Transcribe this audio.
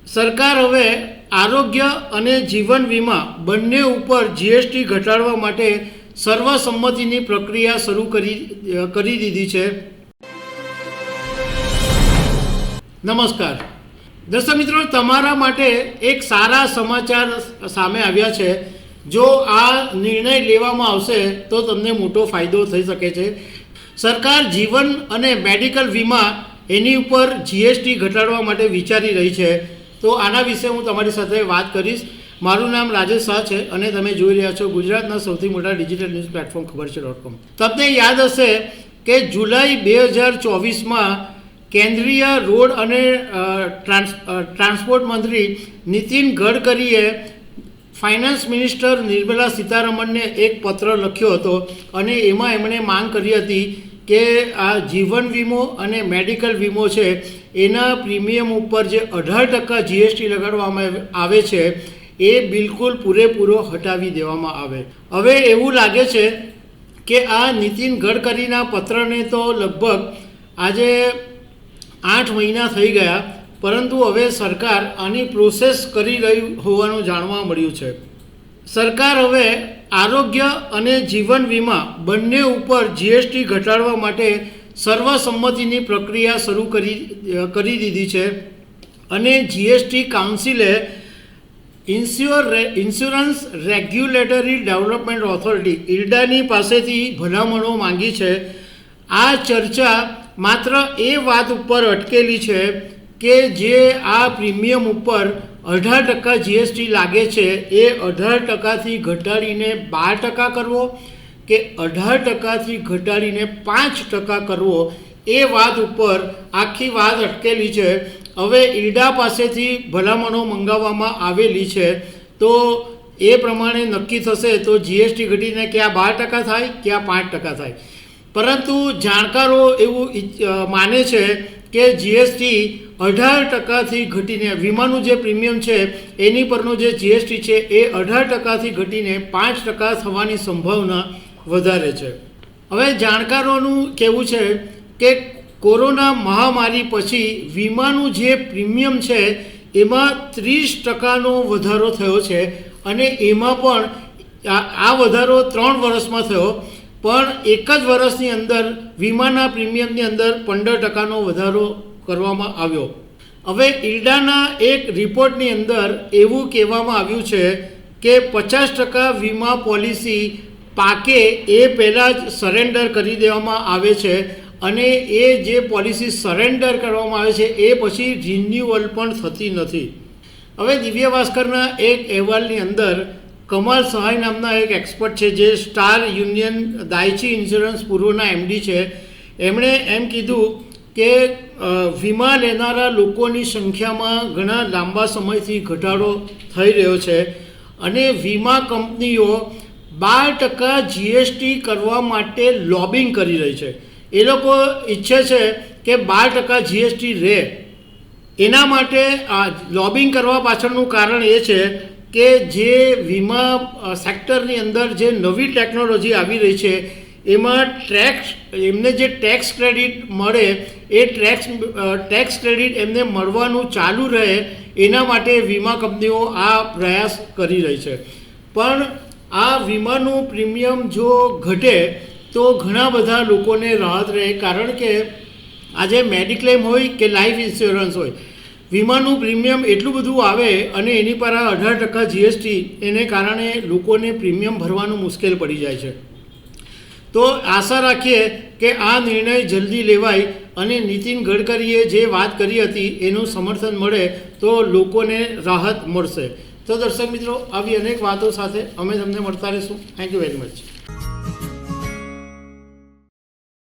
સરકાર હવે આરોગ્ય અને જીવન વીમા બંને ઉપર જીએસટી ઘટાડવા માટે સર્વસંમતિની પ્રક્રિયા શરૂ કરી દીધી છે. નમસ્કાર દર્શક મિત્રો, તમારા માટે એક સારા સમાચાર સામે આવ્યા છે. જો આ નિર્ણય લેવામાં આવશે તો તમને મોટો ફાયદો થઈ શકે છે. સરકાર જીવન અને મેડિકલ વીમા એની ઉપર જીએસટી ઘટાડવા માટે વિચારી રહી છે. તો આના વિશે હું તમારી સાથે વાત કરીશ. મારું નામ રાજેશ શાહ છે અને તમે જોઈ રહ્યા છો ગુજરાતના સૌથી મોટા ડિજિટલ ન્યૂઝ પ્લેટફોર્મ ખબર છે.com. તમને યાદ હશે કે જુલાઈ 2024માં કેન્દ્રીય રોડ અને ટ્રાન્સપોર્ટ મંત્રી નીતિન ગડકરીએ ફાઇનાન્સ મિનિસ્ટર નિર્મલા સીતારમણને એક પત્ર લખ્યો હતો અને એમાં એમણે માંગ કરી હતી કે આ જીવન વીમો અને મેડિકલ વીમો છે એના પ્રીમિયમ ઉપર જે 18% જીએસટી લગાડવામાં આવે છે એ બિલકુલ પૂરેપૂરો હટાવી દેવામાં આવે. હવે એવું લાગે છે કે આ નીતિન ગડકરીના પત્રને તો લગભગ આજે 8 મહિના થઈ ગયા, પરંતુ હવે સરકાર આની પ્રોસેસ કરી રહી હોવાનું જાણવા મળ્યું છે. સરકાર હવે આરોગ્ય અને જીવન વીમા બંને ઉપર જીએસટી ઘટાડવા માટે સર્વસંમતિની પ્રક્રિયા શરૂ કરી દીધી છે અને જીએસટી કાઉન્સિલે ઇન્સ્યોરન્સ રેગ્યુલેટરી ડેવલપમેન્ટ ઓથોરિટી ઇરડાની પાસેથી ભલામણો માંગી છે. આ ચર્ચા માત્ર એ વાત ઉપર અટકેલી છે કે જે આ પ્રીમિયમ ઉપર 18% જીએસટી લાગે છે એ 18%થી ઘટાડીને 12% કરવો કે 18%થી ઘટાડીને 5% કરવો, એ વાત ઉપર આખી વાત અટકેલી છે. હવે ઇરડા પાસેથી ભલામણો મંગાવવામાં આવેલી છે, તો એ પ્રમાણે નક્કી થશે તો જીએસટી ઘટીને ક્યાં 12% થાય ક્યાં 5% થાય. પરંતુ જાણકારો એવું માને છે કે જીએસટી 18%થી ઘટીને વીમાનું જે પ્રીમિયમ છે એની પરનો જે જીએસટી છે એ 18%થી ઘટીને 5% થવાની સંભાવના વધારે છે. હવે જાણકારોનું કહેવું છે કે કોરોના મહામારી પછી વીમાનું જે પ્રીમિયમ છે એમાં 30%નો વધારો થયો છે અને એમાં પણ આ વધારો 3 વર્ષમાં થયો, પણ એક જ વર્ષની અંદર વીમાના પ્રીમિયમની અંદર 15%નો વધારો કરવામાં આવ્યો. હવે ઇરડાના એક રિપોર્ટની અંદર એવું કહેવામાં આવ્યું છે કે 50% વીમા પોલિસી પાકે એ પહેલાં જ સરેન્ડર કરી દેવામાં આવે છે અને એ જે પોલિસી સરેન્ડર કરવામાં આવે છે એ પછી રિન્યુઅલ પણ થતી નથી. હવે દિવ્ય ભાસ્કરના એક અહેવાલની અંદર કમાલ સહાય નામના એક એક્સપર્ટ છે જે સ્ટાર યુનિયન દાયચી ઇન્સ્યોરન્સ પૂર્વના એમડી છે. એમણે એમ કીધું કે વીમા લેનારા લોકોની સંખ્યામાં ઘણા લાંબા સમયથી ઘટાડો થઈ રહ્યો છે અને વીમા કંપનીઓ 12% જીએસટી કરવા માટે લોબિંગ કરી રહી છે. એ લોકો ઈચ્છે છે કે 12% જીએસટી રહે. એના માટે આ લોબિંગ કરવા પાછળનું કારણ એ છે કે જે વીમા સેક્ટરની અંદર જે નવી ટેકનોલોજી આવી રહી છે એમાં એમને જે ટેક્સ ક્રેડિટ મળે એ ટેક્સ ક્રેડિટ એમને મળવાનું ચાલુ રહે એના માટે વીમા કંપનીઓ આ પ્રયાસ કરી રહી છે. પણ આ વીમાનું પ્રીમિયમ જો ઘટે તો ઘણા બધા લોકોને રાહત રહે, કારણ કે આજે મેડિક્લેમ હોય કે લાઈફ ઇન્સ્યોરન્સ હોય, વીમાનું પ્રીમિયમ એટલું બધું આવે અને એની પર આ 18% જીએસટી એને કારણે લોકોને પ્રીમિયમ ભરવાનું મુશ્કેલ પડી જાય છે. તો આશા રાખીએ કે આ નિર્ણય જલ્દી લેવાય અને નીતિન ગડકરીએ જે વાત કરી હતી એનું સમર્થન મળે તો લોકોને રાહત મળશે. તો દર્શક મિત્રો, આવી અનેક વાતો સાથે અમે તમને મળતા રહીશું. Thank you very much.